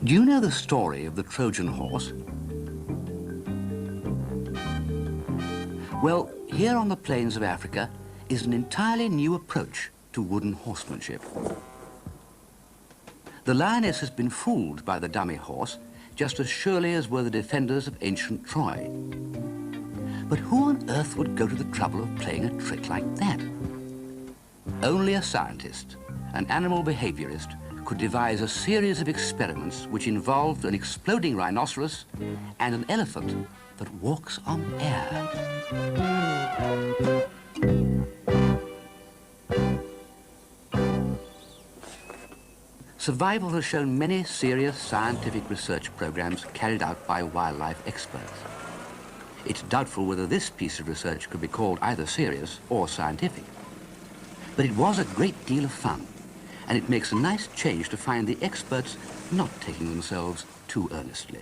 Do you know the story of the Trojan horse? Well, here on the plains of Africa is an entirely new approach to wooden horsemanship. The lioness has been fooled by the dummy horse just as surely as were the defenders of ancient Troy. But who on earth would go to the trouble of playing a trick like that? Only a scientist, an animal behaviorist, could devise a series of experiments which involved an exploding rhinoceros and an elephant that walks on air. Survival has shown many serious scientific research programs carried out by wildlife experts. It's doubtful whether this piece of research could be called either serious or scientific. But it was a great deal of fun, and it makes a nice change to find the experts not taking themselves too earnestly.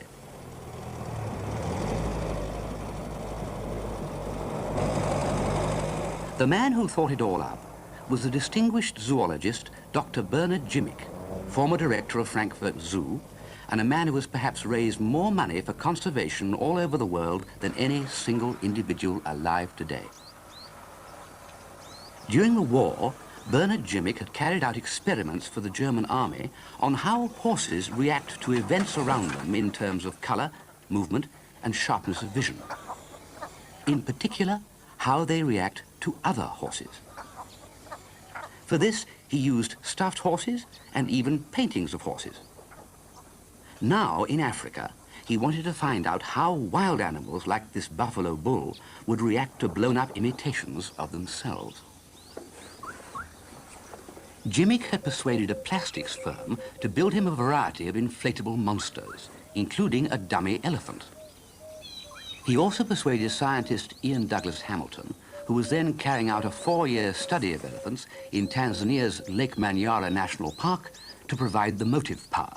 The man who thought it all up was the distinguished zoologist Dr. Bernard Jimmick, former director of Frankfurt Zoo, and a man who has perhaps raised more money for conservation all over the world than any single individual alive today. During the war, Bernard Jimmick had carried out experiments for the German army on how horses react to events around them in terms of color, movement, and sharpness of vision. In particular, how they react to other horses. For this, he used stuffed horses and even paintings of horses. Now, in Africa, he wanted to find out how wild animals like this buffalo bull would react to blown-up imitations of themselves. Jimmick had persuaded a plastics firm to build him a variety of inflatable monsters, including a dummy elephant. He also persuaded scientist Ian Douglas Hamilton, who was then carrying out a 4-year study of elephants in Tanzania's Lake Manyara National Park, to provide the motive power.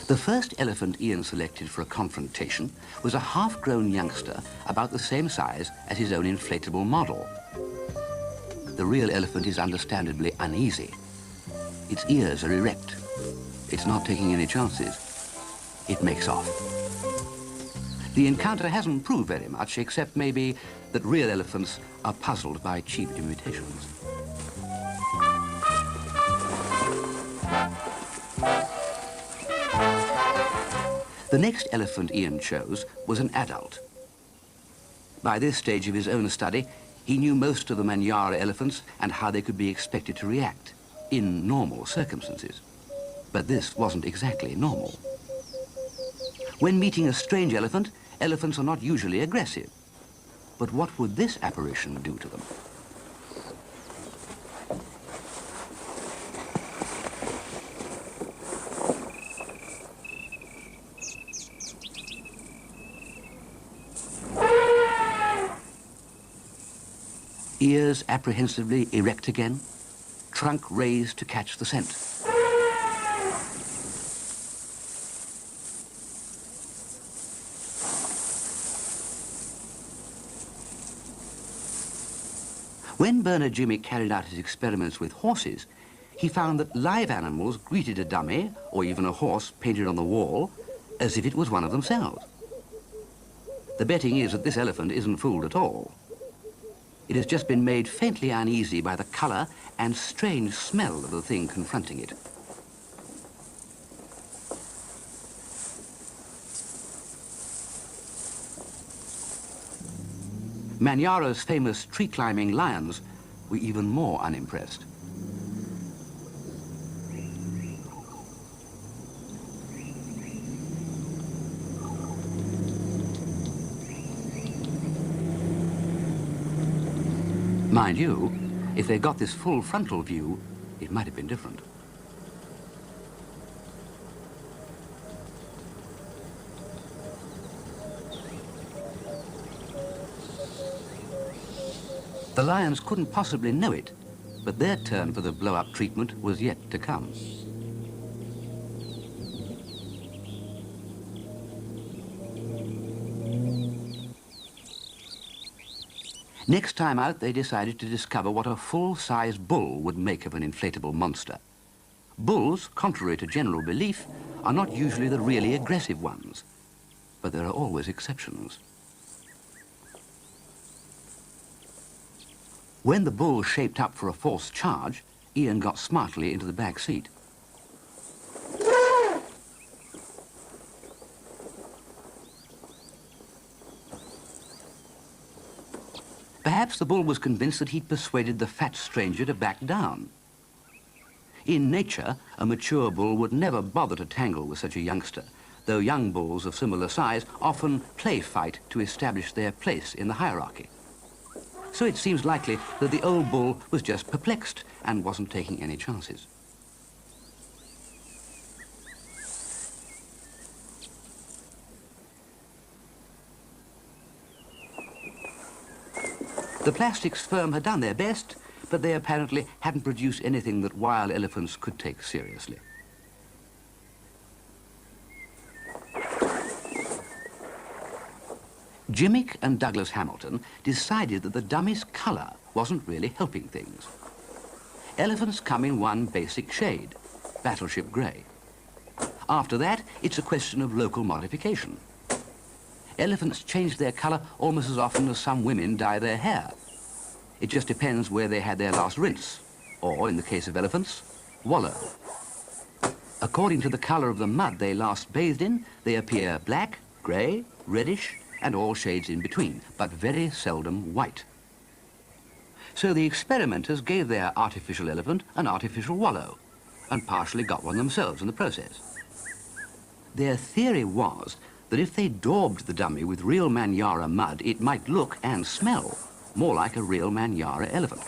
The first elephant Ian selected for a confrontation was a half-grown youngster about the same size as his own inflatable model. The real elephant is understandably uneasy. Its ears are erect. It's not taking any chances. It makes off. The encounter hasn't proved very much, except maybe that real elephants are puzzled by cheap imitations. The next elephant Ian chose was an adult. By this stage of his own study, he knew most of the Manyara elephants and how they could be expected to react in normal circumstances. But this wasn't exactly normal. When meeting a strange elephant, elephants are not usually aggressive. But what would this apparition do to them? Ears apprehensively erect again, trunk raised to catch the scent. When Bernard Jimmick carried out his experiments with horses, he found that live animals greeted a dummy, or even a horse painted on the wall, as if it was one of themselves. The betting is that this elephant isn't fooled at all. It has just been made faintly uneasy by the color and strange smell of the thing confronting it. Manyara's famous tree-climbing lions were even more unimpressed. Mind you, if they got this full frontal view, it might have been different. The lions couldn't possibly know it, but their turn for the blow-up treatment was yet to come. Next time out, they decided to discover what a full-size bull would make of an inflatable monster. Bulls, contrary to general belief, are not usually the really aggressive ones, but there are always exceptions. When the bull shaped up for a forced charge, Ian got smartly into the back seat. Perhaps the bull was convinced that he'd persuaded the fat stranger to back down. In nature, a mature bull would never bother to tangle with such a youngster, though young bulls of similar size often play fight to establish their place in the hierarchy. So it seems likely that the old bull was just perplexed and wasn't taking any chances. The plastics firm had done their best, but they apparently hadn't produced anything that wild elephants could take seriously. Jimmick and Douglas Hamilton decided that the dummy's colour wasn't really helping things. Elephants come in one basic shade, battleship grey. After that, it's a question of local modification. Elephants change their colour almost as often as some women dye their hair. It just depends where they had their last rinse, or, in the case of elephants, wallow. According to the colour of the mud they last bathed in, they appear black, grey, reddish, and all shades in between, but very seldom white. So the experimenters gave their artificial elephant an artificial wallow, and partially got one themselves in the process. Their theory was that if they daubed the dummy with real Manyara mud, it might look and smell more like a real Manyara elephant.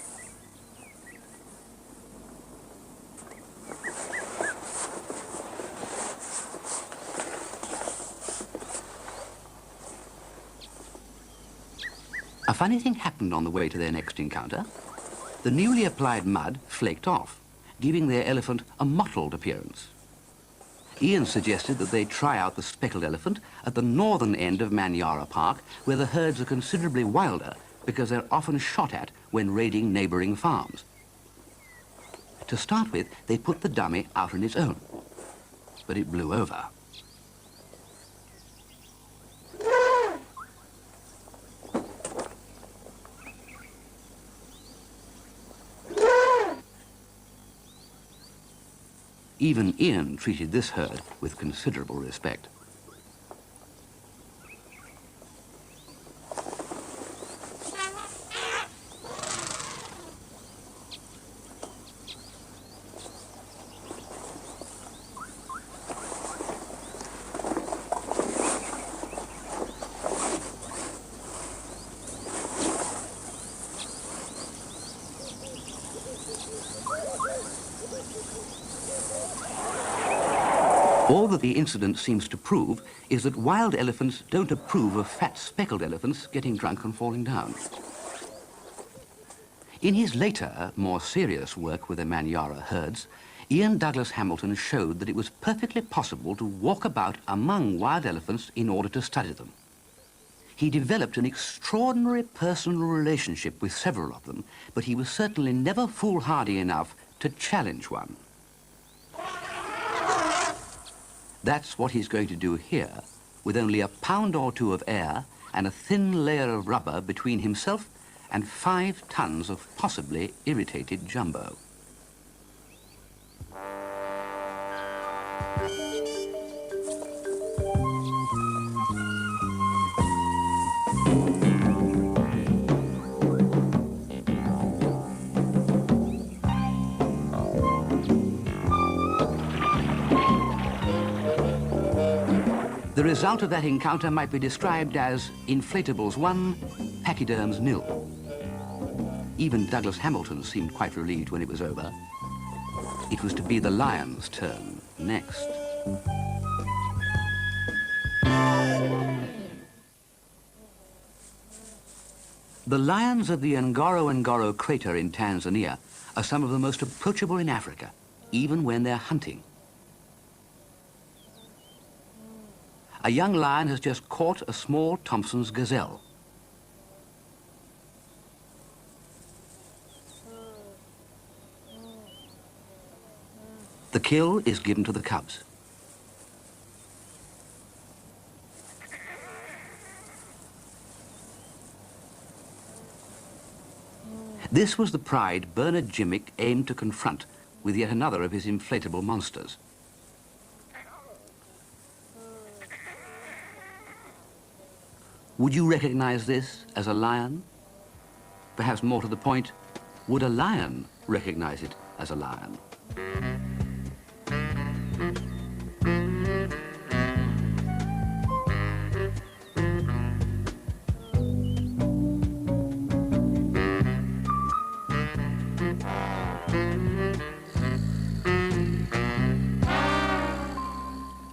A funny thing happened on the way to their next encounter. The newly applied mud flaked off, giving their elephant a mottled appearance. Ian suggested that they try out the speckled elephant at the northern end of Manyara Park, where the herds are considerably wilder because they're often shot at when raiding neighbouring farms. To start with, they put the dummy out on its own, but it blew over. Even Ian treated this herd with considerable respect. All that the incident seems to prove is that wild elephants don't approve of fat speckled elephants getting drunk and falling down. In his later, more serious work with the Manyara herds, Ian Douglas Hamilton showed that it was perfectly possible to walk about among wild elephants in order to study them. He developed an extraordinary personal relationship with several of them, but he was certainly never foolhardy enough to challenge one. That's what he's going to do here, with only a pound or two of air and a thin layer of rubber between himself and 5 tons of possibly irritated jumbo. The result of that encounter might be described as inflatables 1, pachyderms 0. Even Douglas Hamilton seemed quite relieved when it was over. It was to be the lion's turn next. The lions of the Ngorongoro crater in Tanzania are some of the most approachable in Africa, even when they're hunting. A young lion has just caught a small Thompson's gazelle. kill is given to the cubs. This was the pride Bernard Jimmick aimed to confront with yet another of his inflatable monsters. Would you recognize this as a lion? Perhaps more to the point, would a lion recognize it as a lion?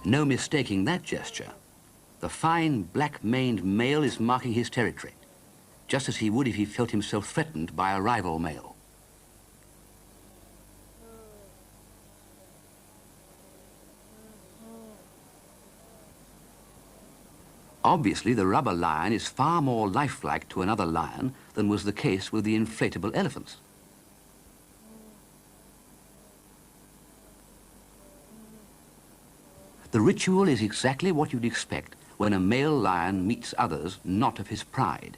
No mistaking that gesture. The fine black-maned male is marking his territory, just as he would if he felt himself threatened by a rival male. Obviously, the rubber lion is far more lifelike to another lion than was the case with the inflatable elephants. The ritual is exactly what you'd expect when a male lion meets others not of his pride.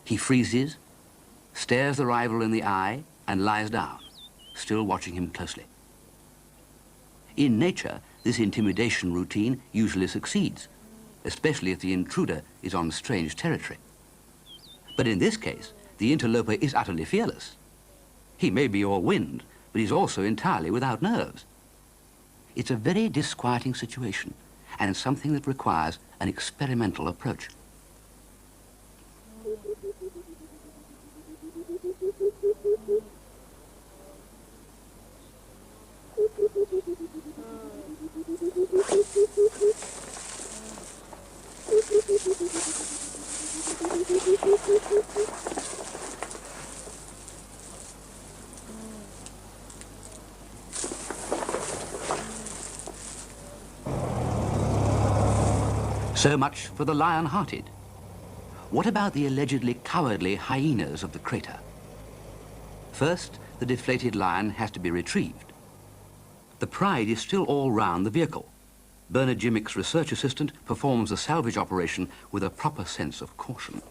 He freezes, stares the rival in the eye, and lies down, still watching him closely. In nature, this intimidation routine usually succeeds, especially if the intruder is on strange territory. But in this case, the interloper is utterly fearless. He may be all wind, but he's also entirely without nerves. It's a very disquieting situation, and something that requires an experimental approach. So much for the lion-hearted. What about the allegedly cowardly hyenas of the crater? First, the deflated lion has to be retrieved. The pride is still all round the vehicle. Bernard Jimmick's research assistant performs the salvage operation with a proper sense of caution.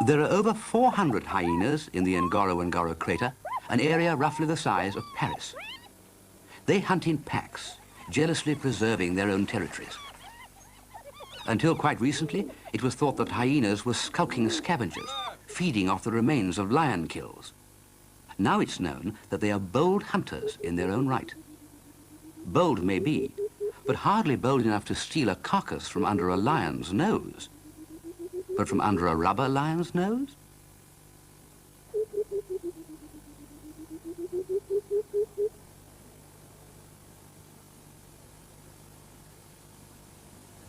There are over 400 hyenas in the Ngoro crater, an area roughly the size of Paris. They hunt in packs, jealously preserving their own territories. Until quite recently, it was thought that hyenas were skulking scavengers, feeding off the remains of lion kills. Now it's known that they are bold hunters in their own right. Bold may be, but hardly bold enough to steal a carcass from under a lion's nose. But from under a rubber lion's nose?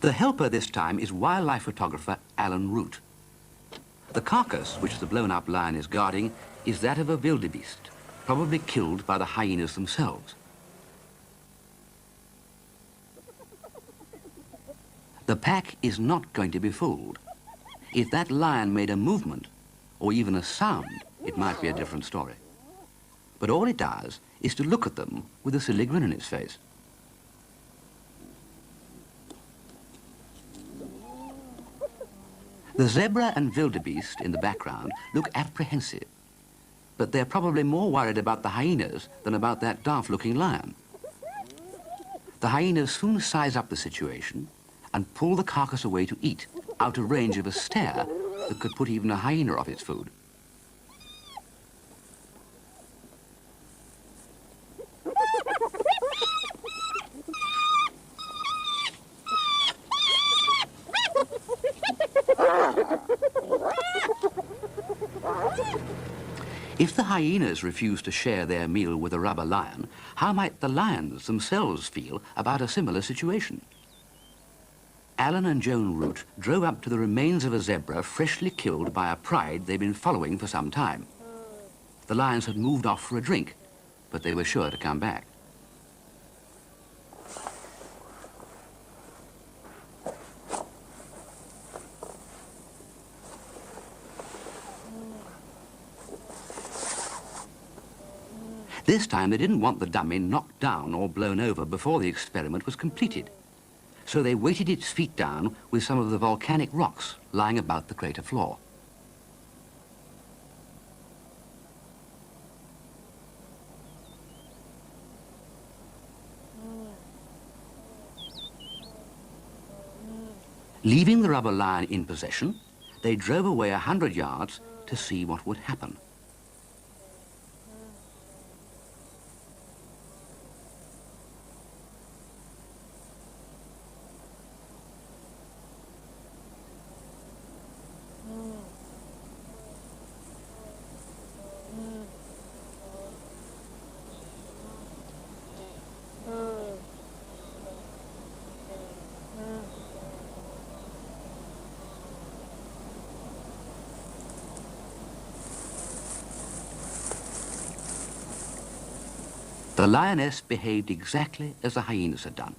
The helper this time is wildlife photographer Alan Root. The carcass, which the blown-up lion is guarding, is that of a wildebeest, probably killed by the hyenas themselves. The pack is not going to be fooled. If that lion made a movement, or even a sound, it might be a different story. But all it does is to look at them with a silly grin on its face. The zebra and wildebeest in the background look apprehensive, but they're probably more worried about the hyenas than about that daft-looking lion. The hyenas soon size up the situation and pull the carcass away to eat, out of range of a stare that could put even a hyena off its food. If the hyenas refuse to share their meal with a rubber lion, how might the lions themselves feel about a similar situation? Alan and Joan Root drove up to the remains of a zebra freshly killed by a pride they'd been following for some time. The lions had moved off for a drink, but they were sure to come back. This time they didn't want the dummy knocked down or blown over before the experiment was completed. So they weighted its feet down with some of the volcanic rocks lying about the crater floor. Leaving the rubber lion in possession, they drove away 100 yards to see what would happen. The lioness behaved exactly as the hyenas had done.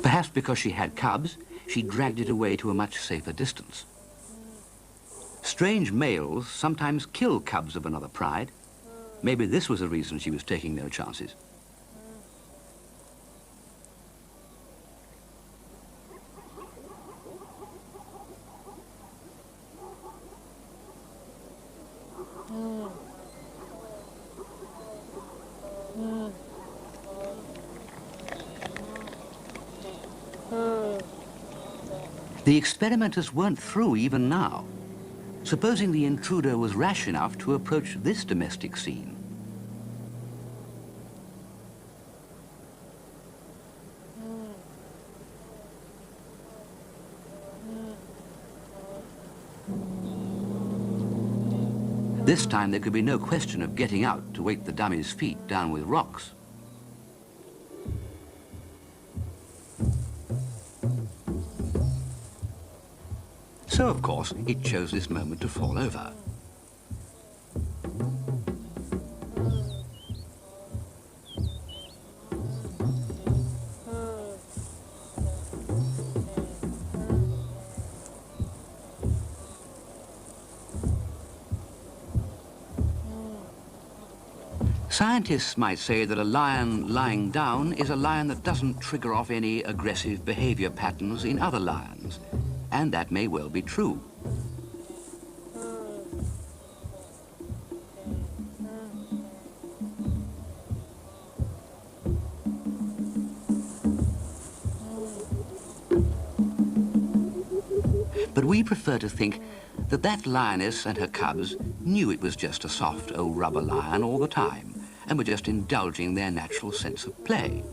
Perhaps because she had cubs, she dragged it away to a much safer distance. Strange males sometimes kill cubs of another pride. Maybe this was the reason she was taking no chances. The experimenters weren't through even now. Supposing the intruder was rash enough to approach this domestic scene. This time there could be no question of getting out to weight the dummy's feet down with rocks. So, of course, it chose this moment to fall over. Scientists might say that a lion lying down is a lion that doesn't trigger off any aggressive behavior patterns in other lions, and that may well be true. But we prefer to think that that lioness and her cubs knew it was just a soft old rubber lion all the time, and were just indulging their natural sense of play.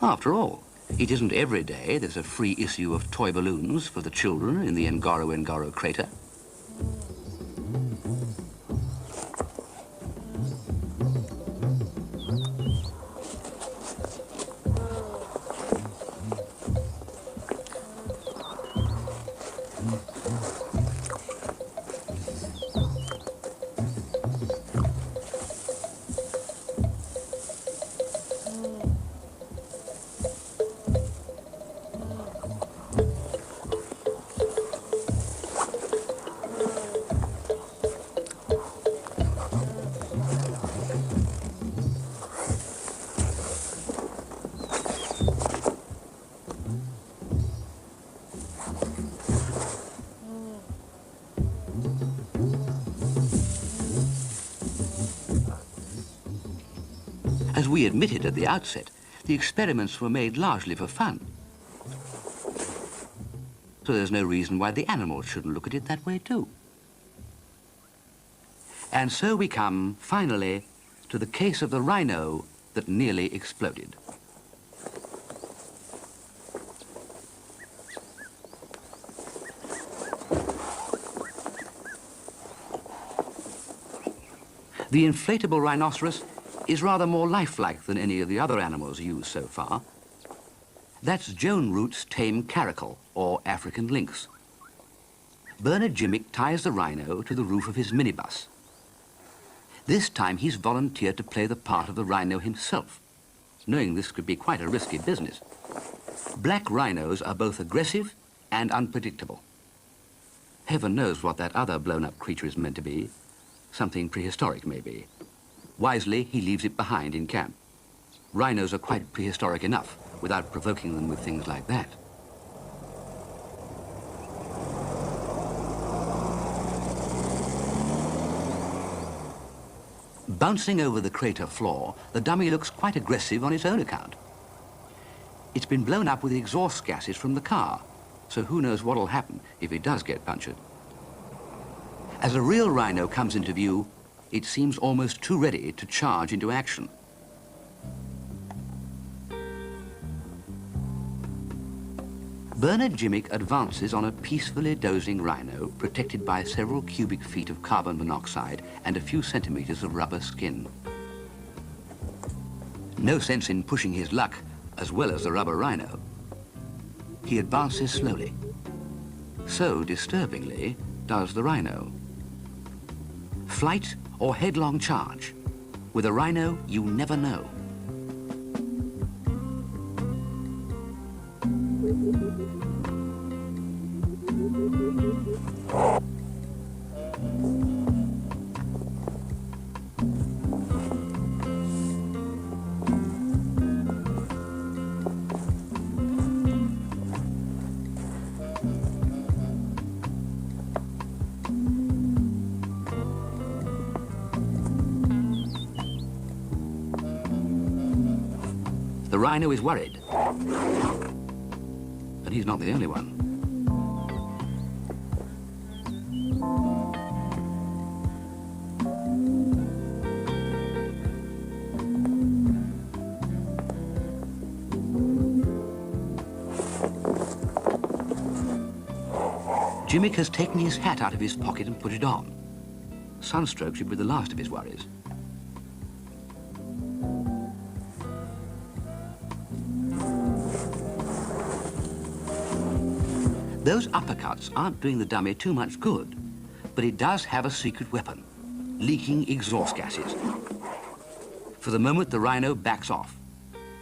After all, it isn't every day there's a free issue of toy balloons for the children in the Ngoro crater. As we admitted at the outset, the experiments were made largely for fun. So there's no reason why the animals shouldn't look at it that way too. And so we come, finally, to the case of the rhino that nearly exploded. The inflatable rhinoceros is rather more lifelike than any of the other animals used so far. That's Joan Root's tame caracal, or African lynx. Bernard Jimmick ties the rhino to the roof of his minibus. This time he's volunteered to play the part of the rhino himself, knowing this could be quite a risky business. Black rhinos are both aggressive and unpredictable. Heaven knows what that other blown-up creature is meant to be. Something prehistoric, maybe. Wisely, he leaves it behind in camp. Rhinos are quite prehistoric enough without provoking them with things like that. Bouncing over the crater floor, the dummy looks quite aggressive on its own account. It's been blown up with exhaust gases from the car, so who knows what'll happen if it does get punctured. As a real rhino comes into view, it seems almost too ready to charge into action. Bernard Jimmick advances on a peacefully dozing rhino protected by several cubic feet of carbon monoxide and a few centimeters of rubber skin. No sense in pushing his luck as well as the rubber rhino. He advances slowly. So disturbingly does the rhino. Flight or headlong charge. With a rhino, you never know. The rhino is worried. But he's not the only one. Jimmick has taken his hat out of his pocket and put it on. Sunstroke should be the last of his worries. Those uppercuts aren't doing the dummy too much good, but it does have a secret weapon, leaking exhaust gases. For the moment, the rhino backs off.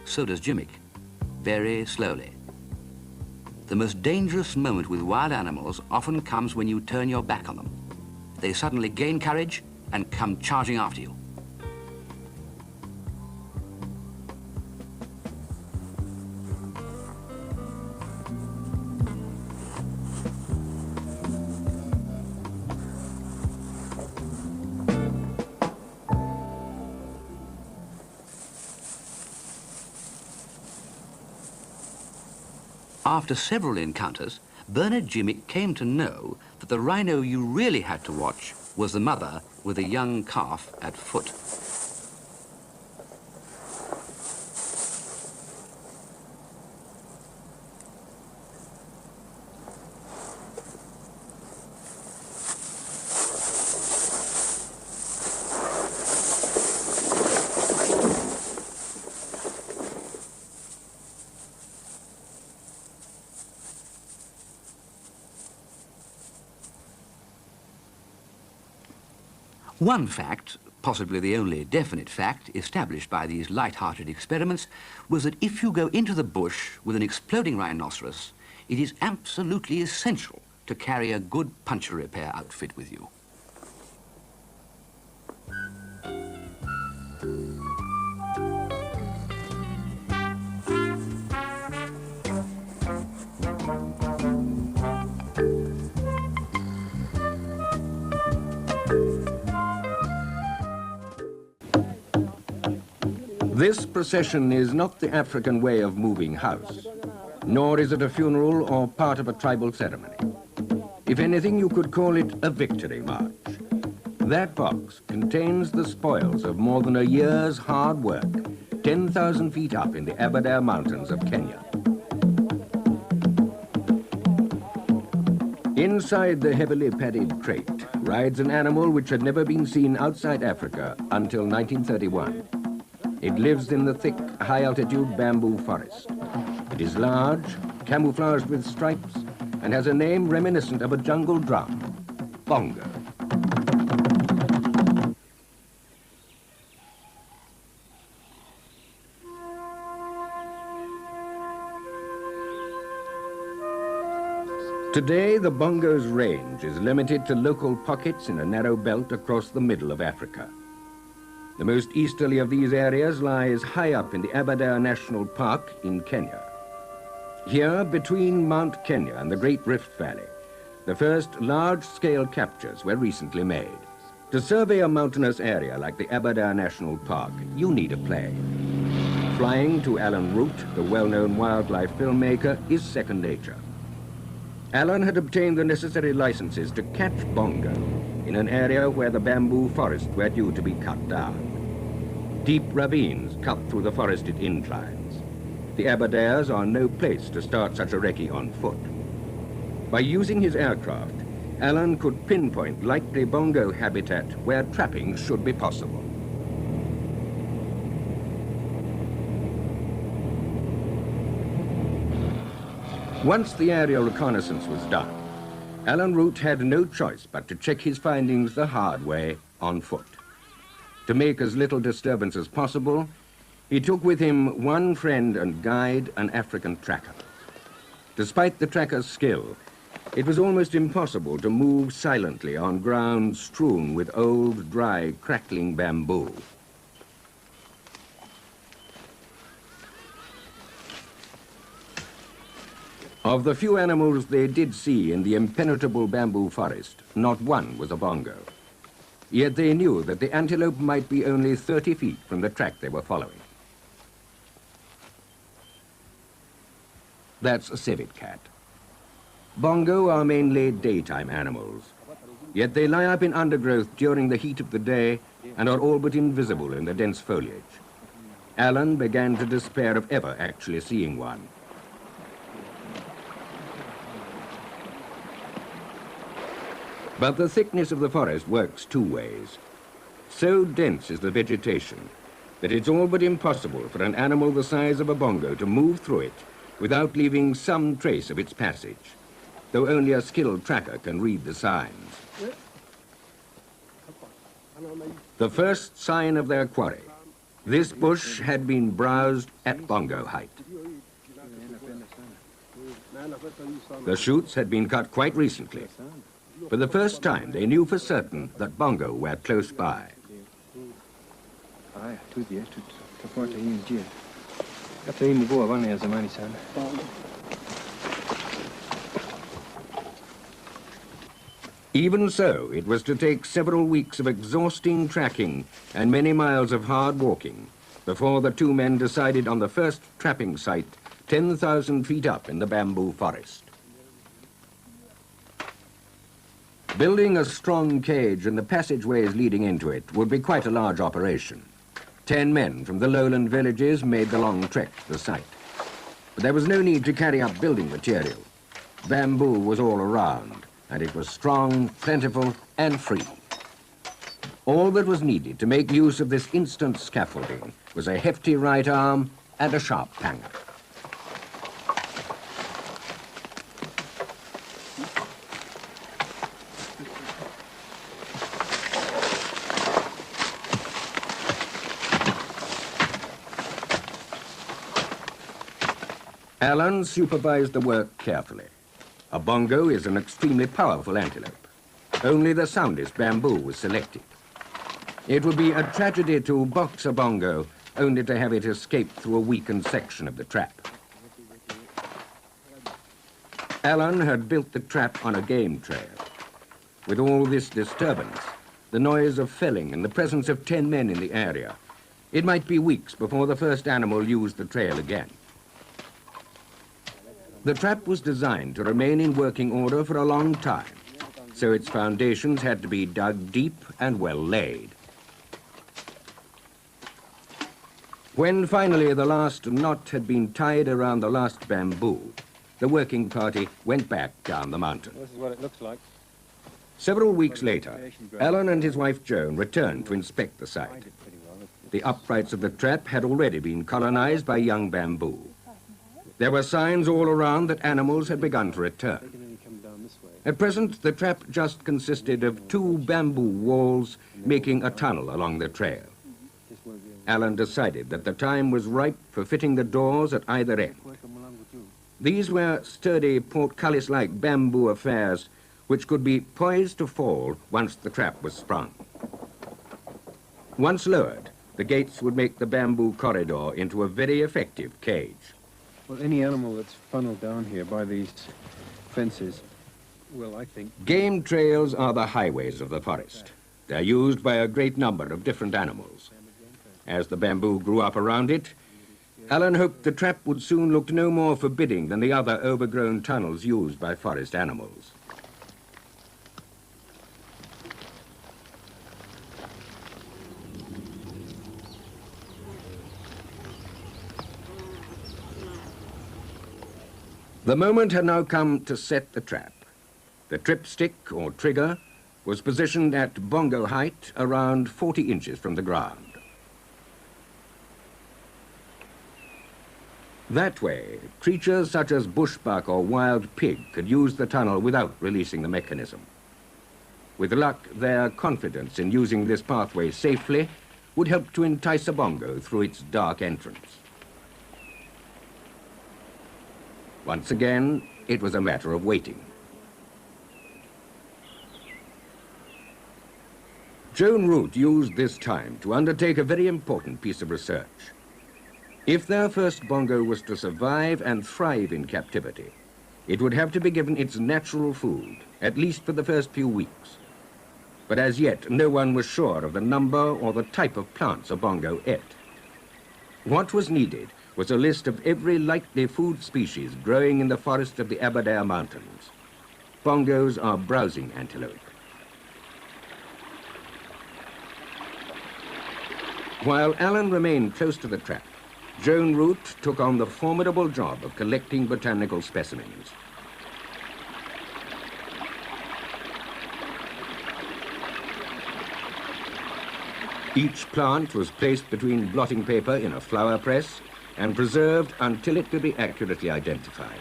So does Jimmick, very slowly. The most dangerous moment with wild animals often comes when you turn your back on them. They suddenly gain courage and come charging after you. After several encounters, Bernard Jimmick came to know that the rhino you really had to watch was the mother with a young calf at foot. One fact, possibly the only definite fact, established by these light-hearted experiments was that if you go into the bush with an exploding rhinoceros, it is absolutely essential to carry a good puncture repair outfit with you. This procession is not the African way of moving house, nor is it a funeral or part of a tribal ceremony. If anything, you could call it a victory march. That box contains the spoils of more than a year's hard work, 10,000 feet up in the Aberdare Mountains of Kenya. Inside the heavily padded crate rides an animal which had never been seen outside Africa until 1931. It lives in the thick, high-altitude bamboo forest. It is large, camouflaged with stripes, and has a name reminiscent of a jungle drum, Bongo. Today, the bongo's range is limited to local pockets in a narrow belt across the middle of Africa. The most easterly of these areas lies high up in the Aberdare National Park in Kenya. Here, between Mount Kenya and the Great Rift Valley, the first large-scale captures were recently made. To survey a mountainous area like the Aberdare National Park, you need a plane. Flying to Alan Root, the well-known wildlife filmmaker, is second nature. Alan had obtained the necessary licenses to catch bongo in an area where the bamboo forests were due to be cut down. Deep ravines cut through the forested inclines. The Aberdares are no place to start such a recce on foot. By using his aircraft, Alan could pinpoint likely bongo habitat where trapping should be possible. Once the aerial reconnaissance was done, Alan Root had no choice but to check his findings the hard way on foot. To make as little disturbance as possible, he took with him one friend and guide, an African tracker. Despite the tracker's skill, it was almost impossible to move silently on ground strewn with old, dry, crackling bamboo. Of the few animals they did see in the impenetrable bamboo forest, not one was a bongo. Yet they knew that the antelope might be only 30 feet from the track they were following. That's a civet cat. Bongo are mainly daytime animals, yet they lie up in undergrowth during the heat of the day and are all but invisible in the dense foliage. Alan began to despair of ever actually seeing one. But the thickness of the forest works two ways. So dense is the vegetation that it's all but impossible for an animal the size of a bongo to move through it without leaving some trace of its passage, though only a skilled tracker can read the signs. The first sign of their quarry. This bush had been browsed at bongo height. The shoots had been cut quite recently. For the first time, they knew for certain that bongo were close by. Even so, it was to take several weeks of exhausting tracking and many miles of hard walking before the two men decided on the first trapping site 10,000 feet up in the bamboo forest. Building a strong cage and the passageways leading into it would be quite a large operation. 10 men from the lowland villages made the long trek to the site. But there was no need to carry up building material. Bamboo was all around, and it was strong, plentiful, and free. All that was needed to make use of this instant scaffolding was a hefty right arm and a sharp panga. Alan supervised the work carefully. A bongo is an extremely powerful antelope. Only the soundest bamboo was selected. It would be a tragedy to box a bongo only to have it escape through a weakened section of the trap. Alan had built the trap on a game trail. With all this disturbance, the noise of felling and the presence of 10 men in the area, it might be weeks before the first animal used the trail again. The trap was designed to remain in working order for a long time, so its foundations had to be dug deep and well laid. When finally the last knot had been tied around the last bamboo, the working party went back down the mountain. This is what it looks like. Several weeks later, Alan and his wife Joan returned to inspect the site. The uprights of the trap had already been colonized by young bamboo. There were signs all around that animals had begun to return. At present, the trap just consisted of 2 bamboo walls making a tunnel along the trail. Alan decided that the time was ripe for fitting the doors at either end. These were sturdy portcullis-like bamboo affairs which could be poised to fall once the trap was sprung. Once lowered, the gates would make the bamboo corridor into a very effective cage. Well, any animal that's funneled down here by these fences, well, I think... Game trails are the highways of the forest. They're used by a great number of different animals. As the bamboo grew up around it, Alan hoped the trap would soon look no more forbidding than the other overgrown tunnels used by forest animals. The moment had now come to set the trap. The tripstick, or trigger, was positioned at bongo height, around 40 inches from the ground. That way, creatures such as bushbuck or wild pig could use the tunnel without releasing the mechanism. With luck, their confidence in using this pathway safely would help to entice a bongo through its dark entrance. Once again, it was a matter of waiting. Joan Root used this time to undertake a very important piece of research. If their first bongo was to survive and thrive in captivity, it would have to be given its natural food, at least for the first few weeks. But as yet, no one was sure of the number or the type of plants a bongo ate. What was needed was a list of every likely food species growing in the forest of the Aberdare Mountains. Bongos are browsing antelope. While Alan remained close to the trap, Joan Root took on the formidable job of collecting botanical specimens. Each plant was placed between blotting paper in a flower press and preserved until it could be accurately identified.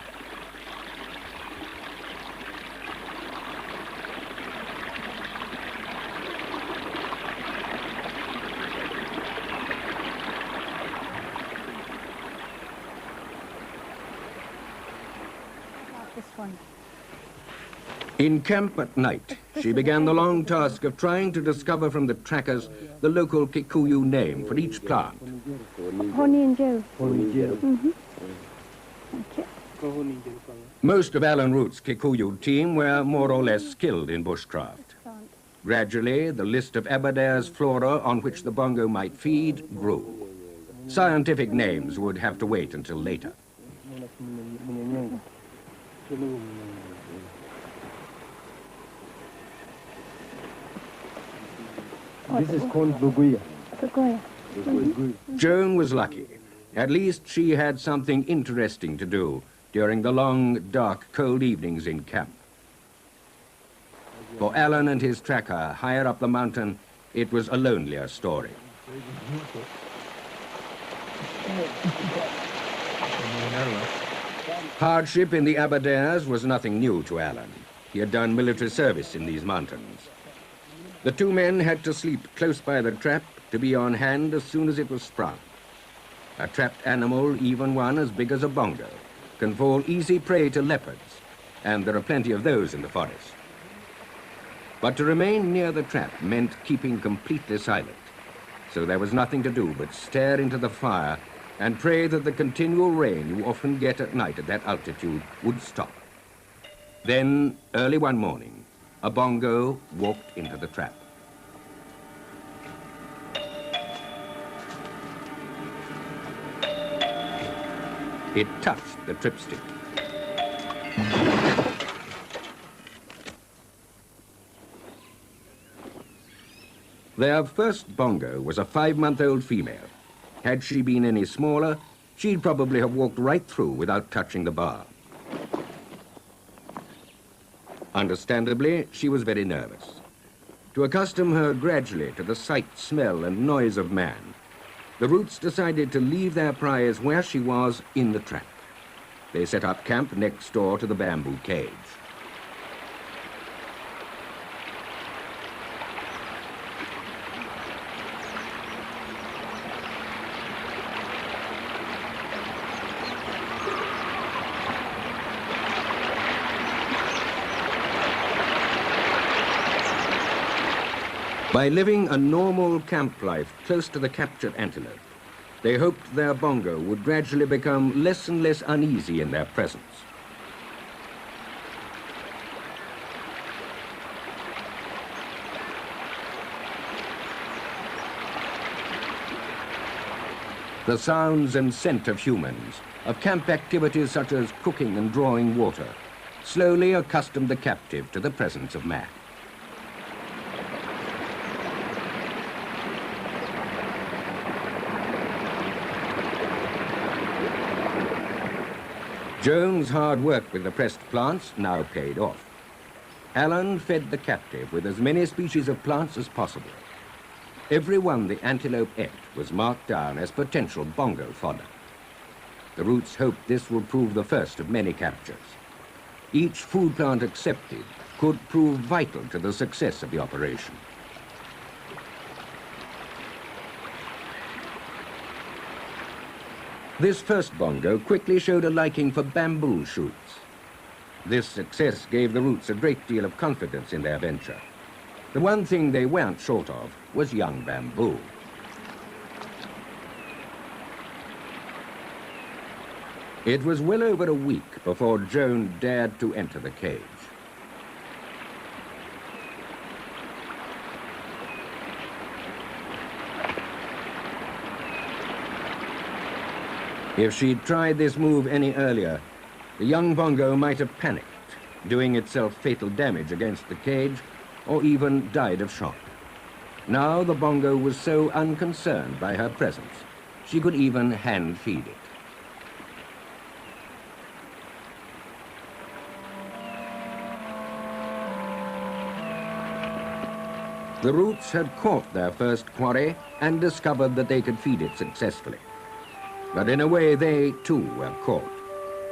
In camp at night, she began the long task of trying to discover from the trackers the local Kikuyu name for each plant. Most of Alan Root's Kikuyu team were more or less skilled in bushcraft. Gradually, the list of Aberdare's flora on which the bongo might feed grew. Scientific names would have to wait until later. This is called Buguya. Joan was lucky. At least she had something interesting to do during the long, dark, cold evenings in camp. For Alan and his tracker higher up the mountain, it was a lonelier story. Hardship in the Aberdares was nothing new to Alan. He had done military service in these mountains. The 2 men had to sleep close by the trap to be on hand as soon as it was sprung. A trapped animal, even one as big as a bongo, can fall easy prey to leopards, and there are plenty of those in the forest. But to remain near the trap meant keeping completely silent, so there was nothing to do but stare into the fire and pray that the continual rain you often get at night at that altitude would stop. Then, early one morning, a bongo walked into the trap. It touched the tripstick. Their first bongo was a 5-month-old female. Had she been any smaller, she'd probably have walked right through without touching the bar. Understandably, she was very nervous. To accustom her gradually to the sight, smell, and noise of man, the Roots decided to leave their prize where she was in the trap. They set up camp next door to the bamboo cage. By living a normal camp life close to the captured antelope, they hoped their Bongo would gradually become less and less uneasy in their presence. The sounds and scent of humans, of camp activities such as cooking and drawing water, slowly accustomed the captive to the presence of man. Joan's hard work with the pressed plants now paid off. Alan fed the captive with as many species of plants as possible. Every one the antelope ate was marked down as potential Bongo fodder. The Roots hoped this would prove the first of many captures. Each food plant accepted could prove vital to the success of the operation. This first Bongo quickly showed a liking for bamboo shoots. This success gave the Roots a great deal of confidence in their venture. The one thing they weren't short of was young bamboo. It was well over a week before Joan dared to enter the cage. If she'd tried this move any earlier, the young Bongo might have panicked, doing itself fatal damage against the cage, or even died of shock. Now the Bongo was so unconcerned by her presence, she could even hand feed it. The Roots had caught their first quarry and discovered that they could feed it successfully. But in a way, they, too, were caught,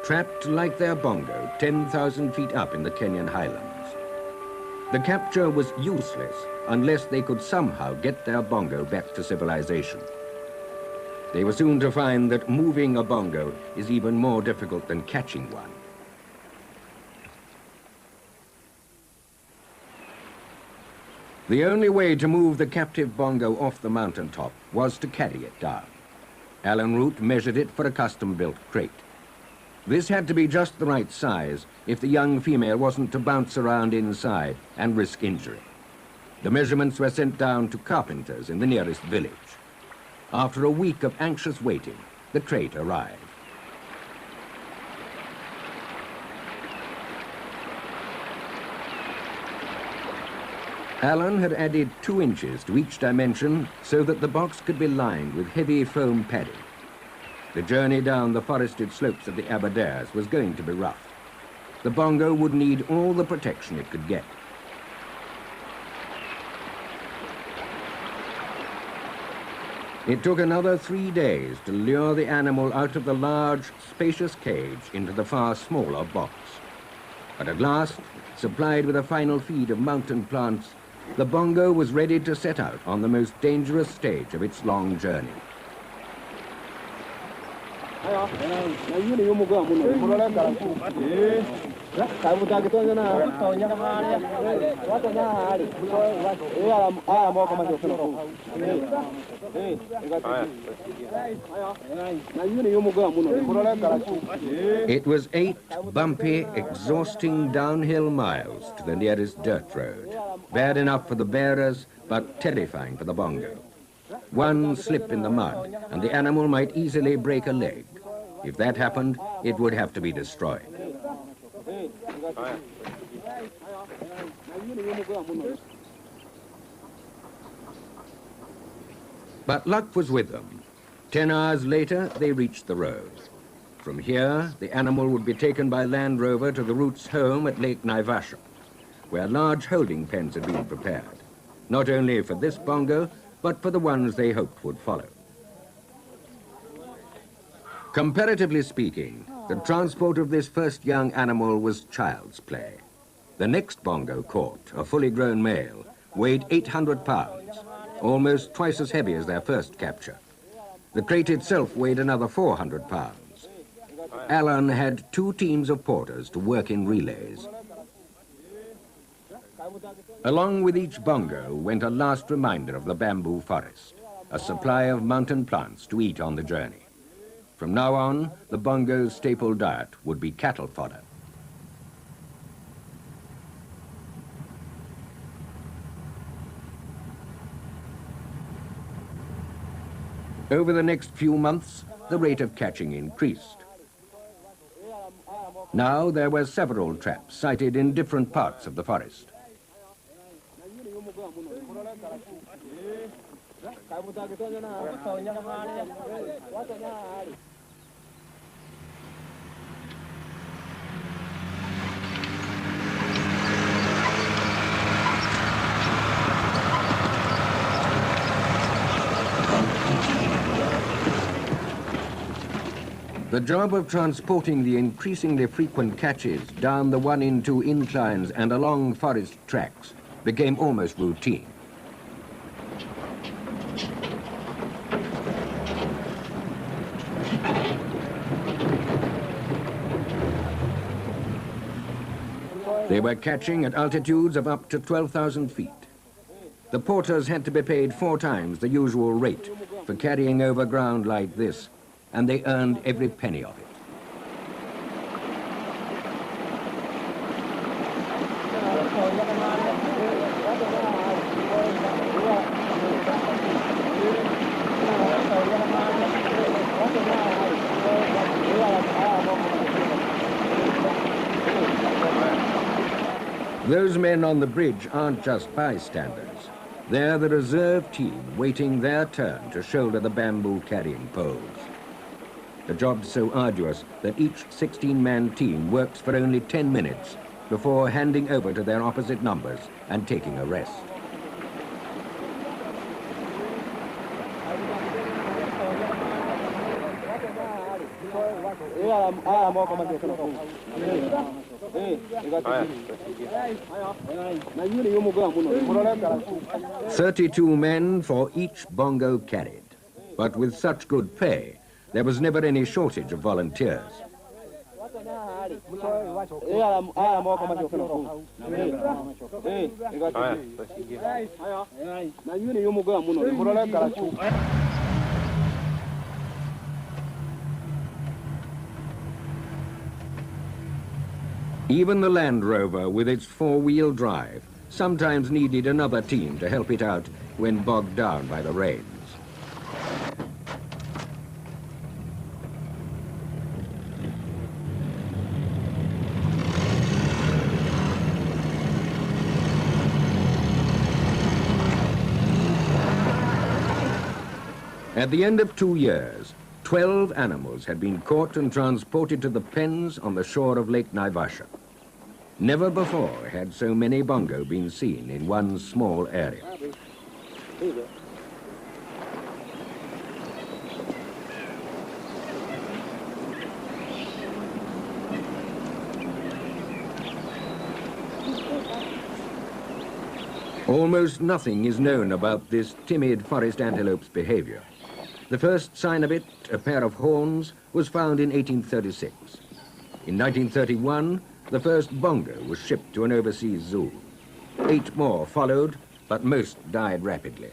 trapped like their Bongo 10,000 feet up in the Kenyan highlands. The capture was useless unless they could somehow get their Bongo back to civilization. They were soon to find that moving a Bongo is even more difficult than catching one. The only way to move the captive Bongo off the mountaintop was to carry it down. Alan Root measured it for a custom-built crate. This had to be just the right size if the young female wasn't to bounce around inside and risk injury. The measurements were sent down to carpenters in the nearest village. After a week of anxious waiting, the crate arrived. Alan had added 2 inches to each dimension so that the box could be lined with heavy foam padding. The journey down the forested slopes of the Aberdares was going to be rough. The Bongo would need all the protection it could get. It took another 3 days to lure the animal out of the large, spacious cage into the far smaller box. But at last, supplied with a final feed of mountain plants, the Bongo was ready to set out on the most dangerous stage of its long journey. It was 8 bumpy, exhausting downhill miles to the nearest dirt road. Bad enough for the bearers, but terrifying for the Bongo. One slip in the mud, and the animal might easily break a leg. If that happened, it would have to be destroyed. But luck was with them. 10 hours later, they reached the road. From here, the animal would be taken by Land Rover to the Roots' home at Lake Naivasha. where large holding pens had been prepared, not only for this bongo, but for the ones they hoped would follow. Comparatively speaking, the transport of this first young animal was child's play. The next bongo caught, a fully grown male, weighed 800 pounds, almost twice as heavy as their first capture. The crate itself weighed another 400 pounds. Alan had 2 teams of porters to work in relays. Along with each bongo went a last reminder of the bamboo forest, a supply of mountain plants to eat on the journey. From now on, the bongo's staple diet would be cattle fodder. Over the next few months, the rate of catching increased. Now there were several traps sited in different parts of the forest. The job of transporting the increasingly frequent catches down the 1-in-2 inclines and along forest tracks became almost routine. They were catching at altitudes of up to 12,000 feet. The porters had to be paid 4 times the usual rate for carrying over ground like this, and they earned every penny of it. Those men on the bridge aren't just bystanders. They're the reserve team waiting their turn to shoulder the bamboo carrying poles. The job's so arduous that each 16-man team works for only 10 minutes before handing over to their opposite numbers and taking a rest. "32 men for each bongo carried, but with such good pay, there was never any shortage of volunteers. Even the Land Rover, with its 4-wheel drive, sometimes needed another team to help it out when bogged down by the rains. At the end of 2 years, 12 animals had been caught and transported to the pens on the shore of Lake Naivasha. Never before had so many bongo been seen in one small area. Almost nothing is known about this timid forest antelope's behavior. The first sign of it, a pair of horns, was found in 1836. In 1931, the first bongo was shipped to an overseas zoo. 8 more followed, but most died rapidly.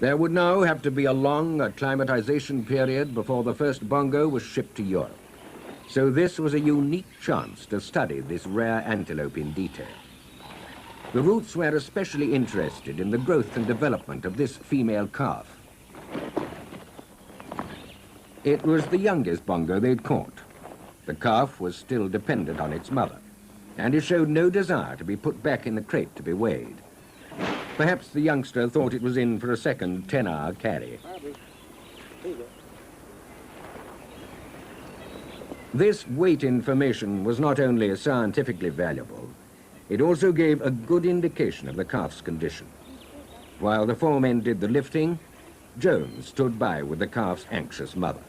There would now have to be a long acclimatization period before the first bongo was shipped to Europe. So this was a unique chance to study this rare antelope in detail. The Roots were especially interested in the growth and development of this female calf. It was the youngest bongo they'd caught. The calf was still dependent on its mother, and it showed no desire to be put back in the crate to be weighed. Perhaps the youngster thought it was in for a second 10-hour carry. This weight information was not only scientifically valuable, it also gave a good indication of the calf's condition. While the four men did the lifting, Jones stood by with the calf's anxious mother.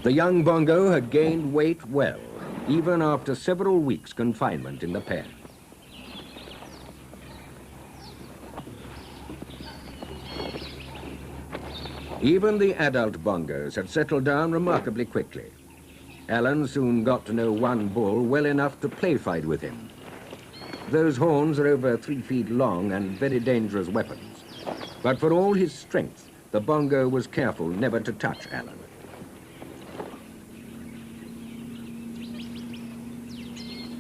The young Bongo had gained weight well, even after several weeks' confinement in the pen. Even the adult Bongos had settled down remarkably quickly. Alan soon got to know one bull well enough to play fight with him. Those horns are over 3 feet long and very dangerous weapons. But for all his strength, the Bongo was careful never to touch Alan.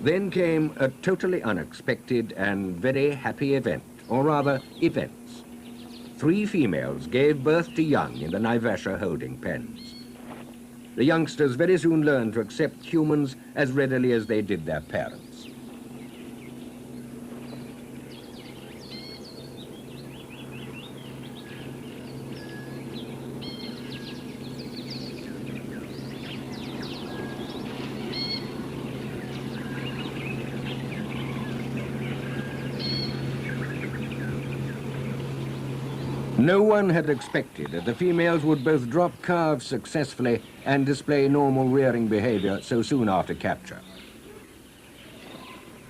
Then came a totally unexpected and very happy event, or rather, events. 3 females gave birth to young in the Naivasha holding pens. The youngsters very soon learned to accept humans as readily as they did their parents. No one had expected that the females would both drop calves successfully and display normal rearing behavior so soon after capture.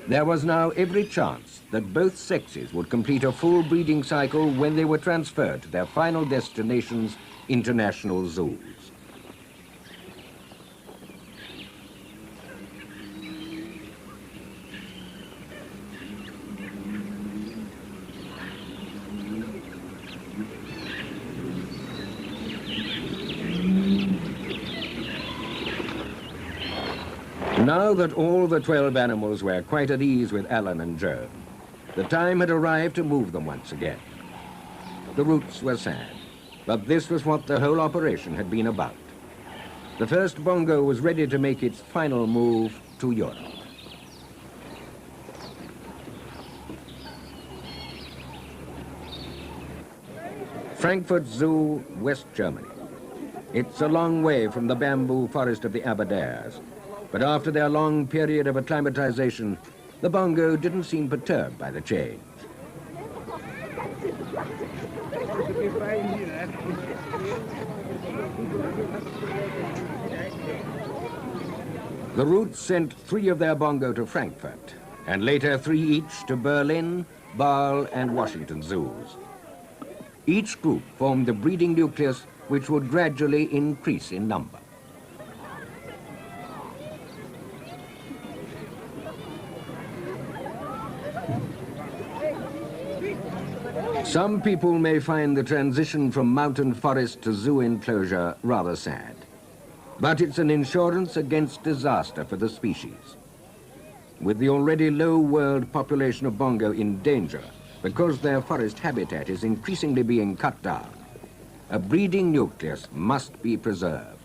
There was now every chance that both sexes would complete a full breeding cycle when they were transferred to their final destinations, international zoos. Now that all the 12 animals were quite at ease with Alan and Joan, the time had arrived to move them once again. The roots were sad, but this was what the whole operation had been about. The first Bongo was ready to make its final move to Europe. Frankfurt Zoo, West Germany. It's a long way from the bamboo forest of the Aberdares, but after their long period of acclimatization, the Bongo didn't seem perturbed by the change. The roots sent 3 of their Bongo to Frankfurt, and later 3 each to Berlin, Basel, and Washington zoos. Each group formed the breeding nucleus which would gradually increase in number. Some people may find the transition from mountain forest to zoo enclosure rather sad, but it's an insurance against disaster for the species. With the already low world population of Bongo in danger because their forest habitat is increasingly being cut down, a breeding nucleus must be preserved.